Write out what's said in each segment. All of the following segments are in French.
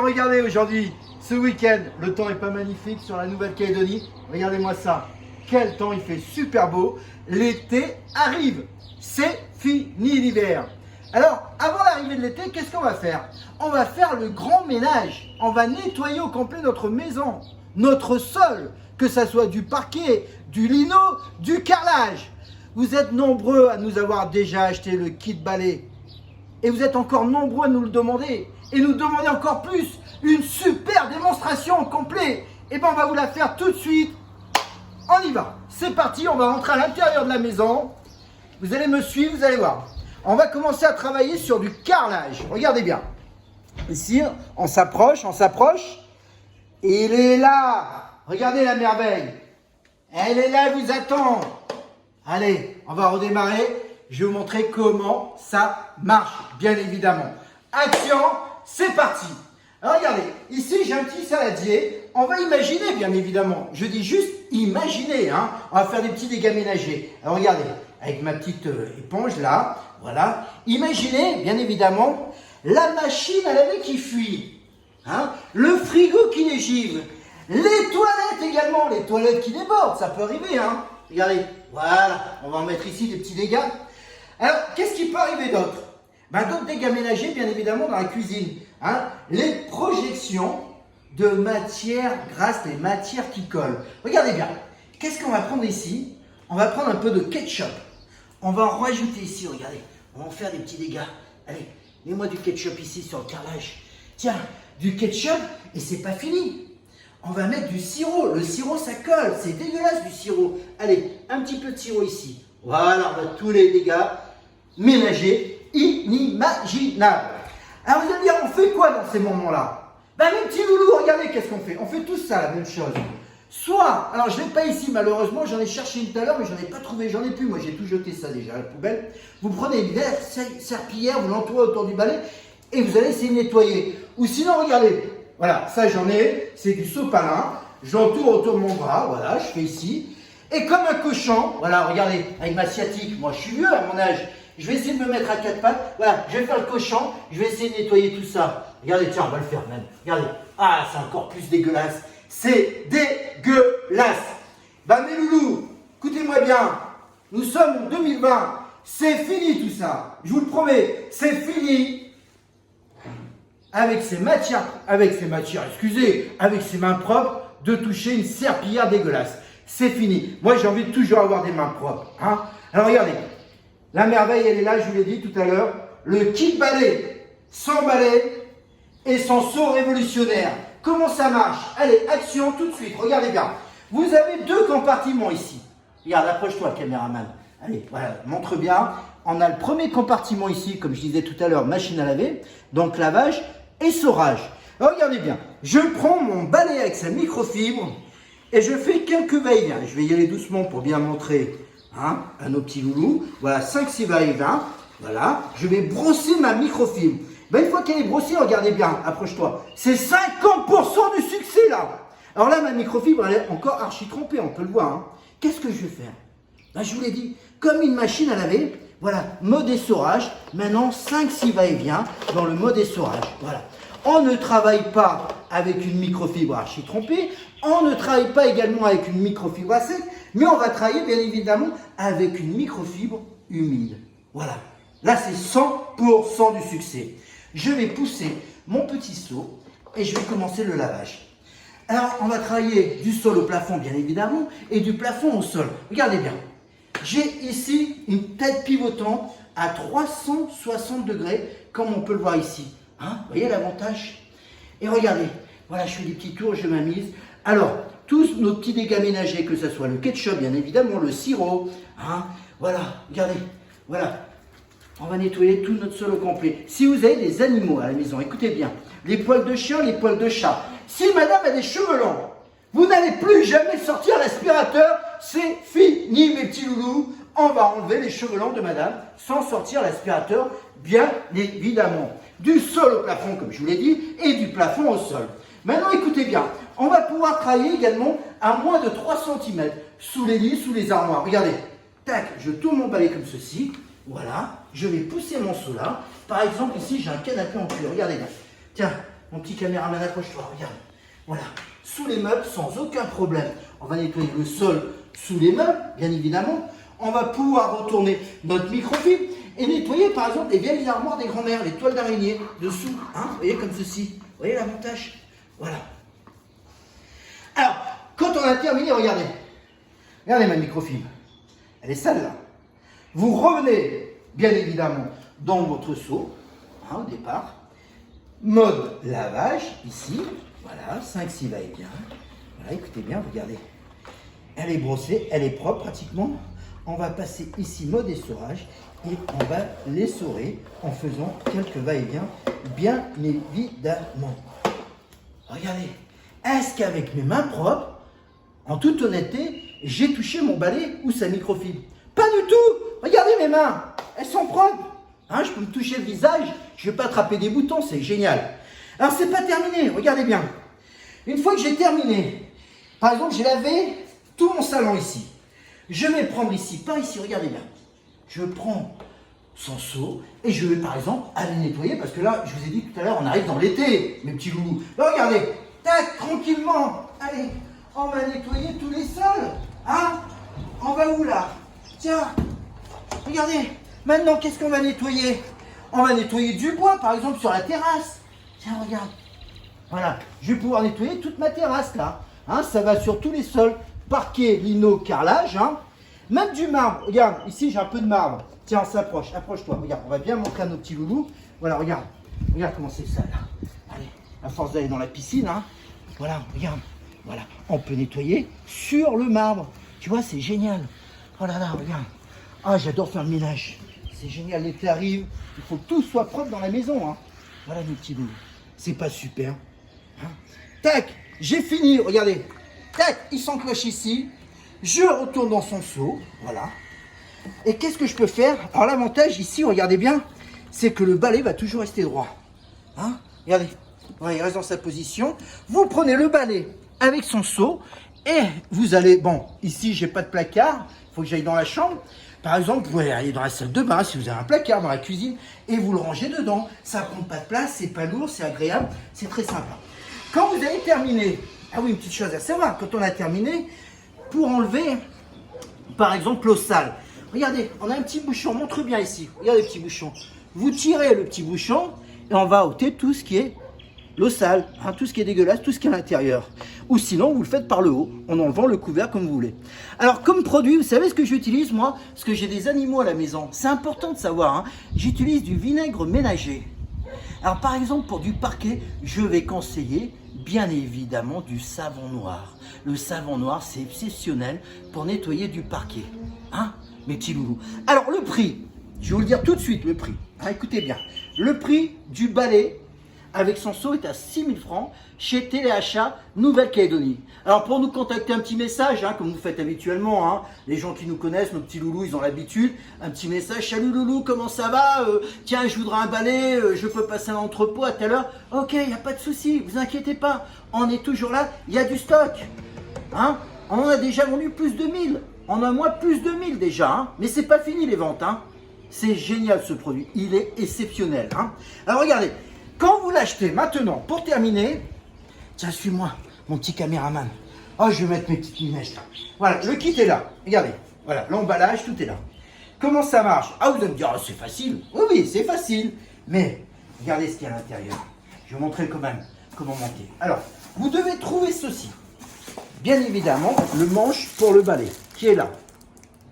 regardez aujourd'hui, ce week-end, le temps est pas magnifique sur la Nouvelle-Calédonie. Regardez-moi ça. Quel temps, il fait super beau. L'été arrive. C'est fini l'hiver. Alors, avant l'arrivée de l'été, qu'est-ce qu'on va faire? On va faire le grand ménage. On va nettoyer au complet notre maison, notre sol, que ça soit du parquet, du lino, du carrelage. Vous êtes nombreux à nous avoir déjà acheté le kit balai. Et vous êtes encore nombreux à nous le demander. Et nous demander encore plus, une super démonstration complète. Et bien on va vous la faire tout de suite. On y va. C'est parti, on va rentrer à l'intérieur de la maison. Vous allez me suivre, vous allez voir. On va commencer à travailler sur du carrelage. Regardez bien. Ici, on s'approche, on s'approche. Il est là. Regardez la merveille. Elle est là, elle vous attend. Allez, on va redémarrer. Je vais vous montrer comment ça marche, bien évidemment. Action, c'est parti. Alors regardez, ici j'ai un petit saladier. On va imaginer, bien évidemment. Je dis juste imaginer, hein. On va faire des petits dégâts ménagers. Alors regardez, avec ma petite éponge là, voilà. Imaginez, bien évidemment, la machine à laver qui fuit, hein. Le frigo qui dégivre, les toilettes également, les toilettes qui débordent, ça peut arriver, hein. Regardez, voilà, on va en mettre ici des petits dégâts. Alors, qu'est-ce qui peut arriver d'autre? D'autres dégâts ménagers, bien évidemment, dans la cuisine. Hein, les projections de matières grasses, les matières qui collent. Regardez bien. Qu'est-ce qu'on va prendre ici? On va prendre un peu de ketchup. On va en rajouter ici, regardez. On va en faire des petits dégâts. Allez, mets-moi du ketchup ici sur le carrelage. Tiens, du ketchup, et c'est pas fini. On va mettre du sirop. Le sirop, ça colle. C'est dégueulasse du sirop. Allez, un petit peu de sirop ici. Voilà, on a tous les dégâts ménagers inimaginables. Alors vous allez me dire, on fait quoi dans ces moments-là? Mes petits loulous, regardez qu'est-ce qu'on fait. On fait tous ça, la même chose. Soit, alors je ne l'ai pas ici malheureusement, j'en ai cherché une tout à l'heure, mais j'en ai pas trouvé, j'en ai plus. Moi j'ai tout jeté ça déjà à la poubelle. Vous prenez une serpillière, vous l'entourez autour du balai et vous allez essayer de nettoyer. Ou sinon, regardez, voilà, ça j'en ai, c'est du sopalin. J'entoure autour de mon bras, voilà, je fais ici. Et comme un cochon, voilà, regardez, avec ma sciatique, moi je suis vieux à mon âge, je vais essayer de me mettre à quatre pattes, voilà, je vais faire le cochon, je vais essayer de nettoyer tout ça. Regardez, tiens, on va le faire même, regardez, ah, c'est encore plus dégueulasse, c'est dégueulasse. Mes loulous, écoutez-moi bien, nous sommes en 2020, c'est fini tout ça, je vous le promets, c'est fini. Avec ces matières, excusez, avec ces mains propres, de toucher une serpillière dégueulasse. C'est fini. Moi, j'ai envie de toujours avoir des mains propres. Hein. Alors, regardez. La merveille, elle est là, je vous l'ai dit tout à l'heure. Le kit balai, sans balai et sans seau révolutionnaire. Comment ça marche? Allez, action tout de suite. Regardez bien. Vous avez deux compartiments ici. Regarde, approche-toi, caméraman. Allez, voilà, montre bien. On a le premier compartiment ici, comme je disais tout à l'heure, machine à laver. Donc, lavage et sevrage. Alors, regardez bien. Je prends mon balai avec sa microfibre. Et je fais quelques va-et-vient. Je vais y aller doucement pour bien montrer à nos petits loulous. Voilà, 5-6 va-et-vient. Voilà, je vais brosser ma microfibre. Une fois qu'elle est brossée, regardez bien, approche-toi. C'est 50% du succès là. Alors là, ma microfibre, elle est encore archi trempée, on peut le voir. Hein. Qu'est-ce que je vais faire? Je vous l'ai dit, comme une machine à laver, voilà, mode essorage. Maintenant, 5-6 va-et-vient dans le mode essorage. Voilà. On ne travaille pas avec une microfibre archi trempée, on ne travaille pas également avec une microfibre à sec, mais on va travailler bien évidemment avec une microfibre humide. Voilà, là c'est 100% du succès. Je vais pousser mon petit seau et je vais commencer le lavage. Alors on va travailler du sol au plafond bien évidemment et du plafond au sol. Regardez bien, j'ai ici une tête pivotante à 360 degrés comme on peut le voir ici. Vous voyez l'avantage? Et regardez, voilà, je fais des petits tours, je m'amuse. Alors, tous nos petits dégâts ménagers, que ce soit le ketchup, bien évidemment, le sirop, voilà, regardez, voilà. On va nettoyer tout notre sol au complet. Si vous avez des animaux à la maison, écoutez bien, les poils de chien, les poils de chat. Si madame a des cheveux longs, vous n'allez plus jamais sortir l'aspirateur, c'est fini mes petits loulous. On va enlever les cheveux longs de madame sans sortir l'aspirateur, bien évidemment. Du sol au plafond, comme je vous l'ai dit, et du plafond au sol. Maintenant, écoutez bien, on va pouvoir travailler également à moins de 3 cm sous les lits, sous les armoires. Regardez, tac, je tourne mon balai comme ceci, voilà, je vais pousser mon seau là. Par exemple, ici, j'ai un canapé en cuir, regardez là. Tiens, mon petit caméraman, approche-toi, regarde. Voilà, sous les meubles, sans aucun problème. On va nettoyer le sol sous les meubles, bien évidemment. On va pouvoir retourner notre microfibre et nettoyer, par exemple, les vieilles armoires des grands-mères, les toiles d'araignée, dessous. Hein, vous voyez, comme ceci. Vous voyez l'avantage? Voilà. Alors, quand on a terminé, regardez. Regardez ma microfibre. Elle est sale, là. Vous revenez, bien évidemment, dans votre seau, hein, au départ. Mode lavage, ici. Voilà, 5-6 va-et-vient. Voilà, écoutez bien, regardez. Elle est brossée, elle est propre pratiquement. On va passer ici mode essorage et on va l'essorer en faisant quelques va-et-vient, bien évidemment. Regardez, est-ce qu'avec mes mains propres, en toute honnêteté, j'ai touché mon balai ou sa microfibre? Pas du tout. Regardez mes mains, elles sont propres. Hein, je peux me toucher le visage, je ne vais pas attraper des boutons, c'est génial. Alors, c'est pas terminé, regardez bien. Une fois que j'ai terminé, par exemple, j'ai lavé tout mon salon ici. Je vais prendre ici, par ici, regardez bien. Je prends son seau et je vais, par exemple, aller nettoyer, parce que là, je vous ai dit tout à l'heure, on arrive dans l'été, mes petits loulous. Là, regardez, tac, tranquillement. Allez, on va nettoyer tous les sols. Hein? On va où, là? Tiens, regardez, maintenant, qu'est-ce qu'on va nettoyer? On va nettoyer du bois, par exemple, sur la terrasse. Tiens, regarde. Voilà, je vais pouvoir nettoyer toute ma terrasse, là. Hein, ça va sur tous les sols. Parquet, lino, carrelage. Hein. Même du marbre. Regarde, ici, j'ai un peu de marbre. Tiens, on s'approche. Approche-toi. Regarde, on va bien montrer à nos petits loulous. Voilà, regarde. Regarde comment c'est ça, là. Allez, à force d'aller dans la piscine, hein. Voilà, regarde. Voilà, on peut nettoyer sur le marbre. Tu vois, c'est génial. Oh là là, regarde. Ah, j'adore faire le ménage. C'est génial, l'été arrive. Il faut que tout soit propre dans la maison. Hein. Voilà, mes petits loulous. C'est pas super. Hein. Tac, j'ai fini. Regardez. Tac, il s'encloche ici. Je retourne dans son seau. Voilà. Et qu'est-ce que je peux faire? Alors, l'avantage ici, regardez bien, c'est que le balai va toujours rester droit. Hein. Regardez. Voilà, il reste dans sa position. Vous prenez le balai avec son seau et vous allez. Bon, ici, j'ai pas de placard. Il faut que j'aille dans la chambre. Par exemple, vous pouvez aller dans la salle de bain si vous avez un placard dans la cuisine et vous le rangez dedans. Ça ne prend pas de place, c'est pas lourd, c'est agréable, c'est très sympa. Quand vous avez terminé, ah oui, une petite chose à savoir, quand on a terminé, pour enlever, par exemple, l'eau sale, regardez, on a un petit bouchon, montre bien ici, regardez le petit bouchon. Vous tirez le petit bouchon et on va ôter tout ce qui est l'eau sale, hein, tout ce qui est dégueulasse, tout ce qui est à l'intérieur. Ou sinon, vous le faites par le haut, en enlevant le couvert comme vous voulez. Alors, comme produit, vous savez ce que j'utilise, moi? Parce que j'ai des animaux à la maison. C'est important de savoir. Hein. J'utilise du vinaigre ménager. Alors, par exemple, pour du parquet, je vais conseiller, bien évidemment, du savon noir. Le savon noir, c'est exceptionnel pour nettoyer du parquet. Hein, mes petits loulous. Alors, le prix, je vais vous le dire tout de suite, le prix. Hein, écoutez bien. Le prix du balai avec son seau est à 6 000 francs chez Téléachat Nouvelle-Calédonie. Alors pour nous contacter, un petit message, hein, comme vous faites habituellement, hein, les gens qui nous connaissent, nos petits loulous, ils ont l'habitude, un petit message, salut loulou, comment ça va, tiens, je voudrais un balai, je peux passer à l'entrepôt à telle heure. Ok, il n'y a pas de souci, vous inquiétez pas, on est toujours là, il y a du stock. Hein, on en a déjà vendu plus de 1000, on a moins plus de 1000 déjà, hein, mais c'est pas fini les ventes. Hein. C'est génial ce produit, il est exceptionnel. Hein. Alors regardez, quand vous l'achetez maintenant, pour terminer, tiens, suis-moi, mon petit caméraman. Oh, je vais mettre mes petites lunettes là. Voilà, le kit est là. Regardez, voilà, l'emballage, tout est là. Comment ça marche? Ah, vous allez me dire, oh, c'est facile. Oui, oui, c'est facile. Mais regardez ce qu'il y a à l'intérieur. Je vais vous montrer quand même comment monter. Alors, vous devez trouver ceci. Bien évidemment, le manche pour le balai, qui est là.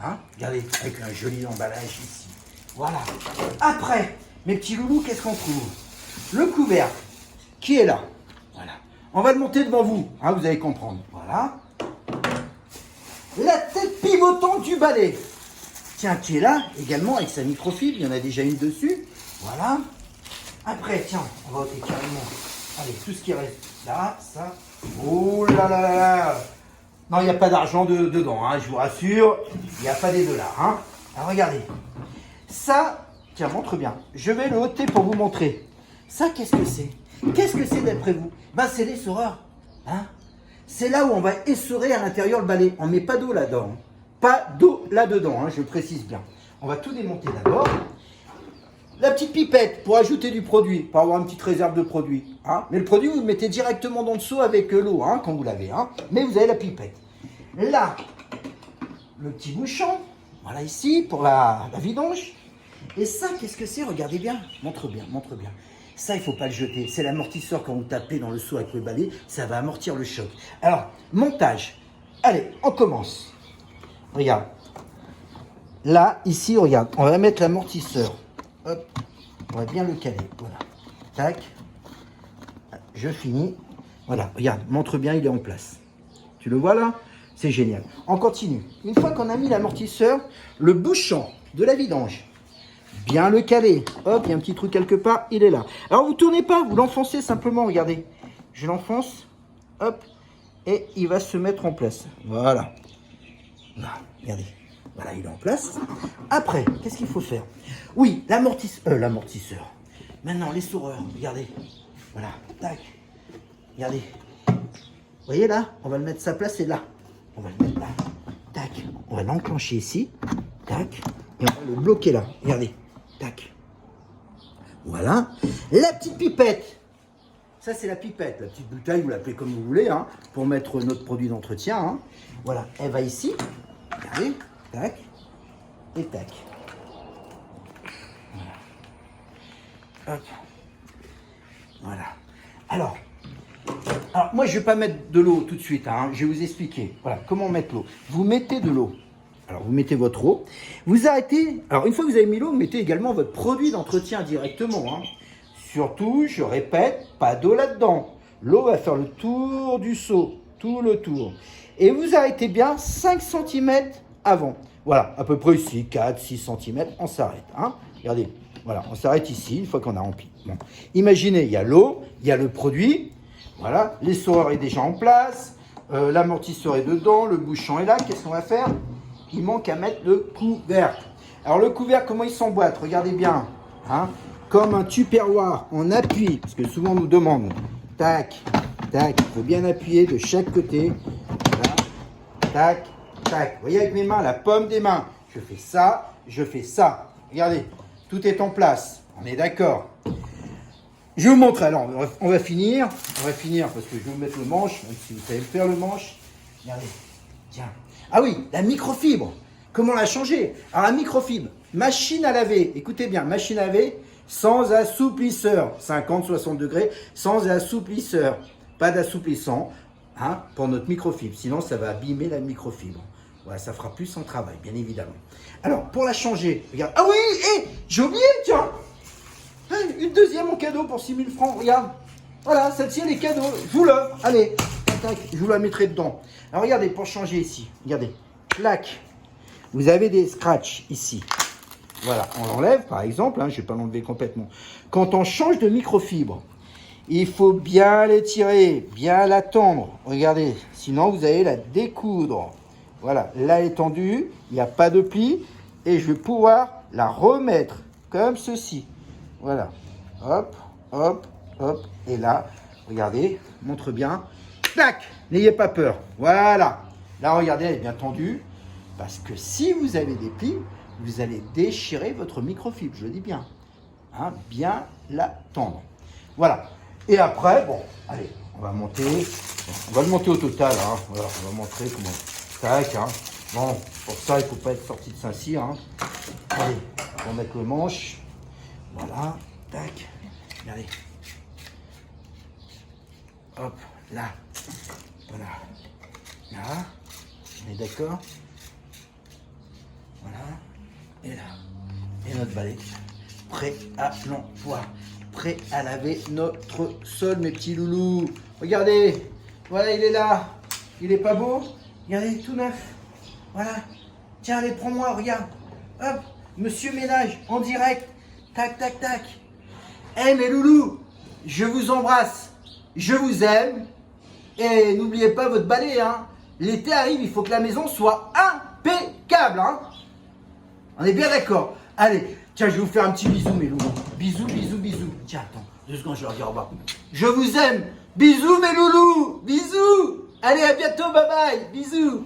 Hein? Regardez, avec un joli emballage ici. Voilà. Après, mes petits loulous, qu'est-ce qu'on trouve? Le couvercle qui est là. Voilà. On va le monter devant vous. Hein, vous allez comprendre. Voilà. La tête pivotante du balai. Tiens, qui est là également avec sa microfibre. Il y en a déjà une dessus. Voilà. Après, tiens, on va ôter carrément. Allez, tout ce qui reste là, ça. Oh là là là là. Non, il n'y a pas d'argent dedans. Hein, je vous rassure. Il n'y a pas des dollars. Hein. Alors, regardez. Ça, tiens, montre bien. Je vais le ôter pour vous montrer. Ça, qu'est-ce que c'est? Qu'est-ce que c'est d'après vous? Ben, c'est l'essoreur. Hein, c'est là où on va essorer à l'intérieur le balai. On ne met pas d'eau là-dedans. Hein. Pas d'eau là-dedans, hein, je précise bien. On va tout démonter d'abord. La petite pipette pour ajouter du produit, pour avoir une petite réserve de produit. Hein. Mais le produit, vous le mettez directement dans le seau avec l'eau, hein, quand vous l'avez. Hein. Mais vous avez la pipette. Là, le petit bouchon, voilà ici, pour la vidange. Et ça, qu'est-ce que c'est? Regardez bien, montre bien, montre bien. Ça, il ne faut pas le jeter. C'est l'amortisseur quand vous tapez dans le seau avec le balai, ça va amortir le choc. Alors, montage. Allez, on commence. Regarde. Là, ici, regarde, on va mettre l'amortisseur. Hop, on va bien le caler. Voilà. Tac. Je finis. Voilà, regarde, montre bien, il est en place. Tu le vois là? C'est génial. On continue. Une fois qu'on a mis l'amortisseur, le bouchon de la vidange, bien le caler. Hop, il y a un petit trou quelque part, il est là. Alors, vous ne tournez pas, vous l'enfoncez simplement, regardez. Je l'enfonce, hop, et il va se mettre en place. Voilà. Là, regardez. Voilà, il est en place. Après, qu'est-ce qu'il faut faire? Oui, l'amortisseur. Maintenant, les saureurs, regardez. Voilà, tac. Regardez. Vous voyez là? On va le mettre sa place, c'est là. On va le mettre là. Tac. On va l'enclencher ici. Tac. Et on va le bloquer là. Regardez. Tac. Voilà. La petite pipette. Ça, c'est la pipette. La petite bouteille, vous l'appelez comme vous voulez, hein, pour mettre notre produit d'entretien. Hein. Voilà. Elle va ici. Regardez. Tac. Et tac. Voilà. Hop. Voilà. Alors, moi, je ne vais pas mettre de l'eau tout de suite. Hein. Je vais vous expliquer. Voilà, comment mettre l'eau. Vous mettez de l'eau. Alors, vous mettez votre eau. Vous arrêtez. Alors, une fois que vous avez mis l'eau, vous mettez également votre produit d'entretien directement. Hein. Surtout, je répète, pas d'eau là-dedans. L'eau va faire le tour du seau. Tout le tour. Et vous arrêtez bien 5 cm avant. Voilà, à peu près ici, 4-6 cm. On s'arrête. Hein. Regardez. Voilà, on s'arrête ici, une fois qu'on a rempli. Bon. Imaginez, il y a l'eau, il y a le produit. Voilà, l'essoreur est déjà en place, l'amortisseur est dedans, le bouchon est là. Qu'est-ce qu'on va faire? Il manque à mettre le couvercle. Alors le couvercle, comment il s'emboîte? Regardez bien, hein, comme un tupperware, on appuie, parce que souvent on nous demande, tac, tac, il faut bien appuyer de chaque côté, voilà, tac, tac. Vous voyez avec mes mains, la paume des mains, je fais ça, regardez, tout est en place, on est d'accord. Je vous montre, alors on va finir parce que je vais vous mettre le manche, même si vous savez le faire le manche. Regardez, tiens. Ah oui, la microfibre, comment la changer? Alors la microfibre, machine à laver, écoutez bien, machine à laver sans assouplisseur, 50-60 degrés, sans assouplisseur, pas d'assouplissant, hein, pour notre microfibre, sinon ça va abîmer la microfibre. Voilà, ça fera plus son travail, bien évidemment. Alors, pour la changer, regarde, ah oui, j'ai oublié, tiens. Une deuxième en cadeau pour 6 000 francs, regarde. Voilà, celle-ci, elle est cadeau. Je vous l'offre. Allez, tac, je vous la mettrai dedans. Alors, regardez, pour changer ici, regardez. Clac. Vous avez des scratchs ici. Voilà, on l'enlève, par exemple. Hein, je ne vais pas l'enlever complètement. Quand on change de microfibre, il faut bien l'étirer, bien la tendre. Regardez, sinon, vous allez la découdre. Voilà, là, elle est tendue. Il n'y a pas de pli. Et je vais pouvoir la remettre comme ceci. Voilà, hop, hop, hop, et là, regardez, montre bien, tac, n'ayez pas peur, voilà. Là, regardez, elle est bien tendue, parce que si vous avez des plis, vous allez déchirer votre microfibre, je le dis bien, hein, bien la tendre. Voilà, et après, bon, allez, on va monter, on va le monter au total, hein, voilà, on va montrer comment, tac, hein. Bon, pour ça, il ne faut pas être sorti de Saint-Cyr, hein. Allez, on va mettre le manche. Voilà, tac, regardez. Hop, là, voilà, là, on est d'accord. Voilà, et là, et notre balai, prêt à l'emploi, prêt à laver notre sol, mes petits loulous. Regardez, voilà, il est là, il est pas beau? Regardez, tout neuf, voilà. Tiens, allez, prends-moi, regarde, hop, monsieur ménage, en direct. Tac, tac, tac. Eh mes loulous, je vous embrasse, je vous aime. Et n'oubliez pas votre balai, hein. L'été arrive, il faut que la maison soit impeccable, hein. On est bien d'accord. Allez, tiens, je vais vous faire un petit bisou, mes loulous. Bisous, bisous, bisous. Tiens, attends, 2 secondes, je leur dis au revoir. Je vous aime. Bisous, mes loulous. Bisous. Allez, à bientôt, bye bye. Bisous.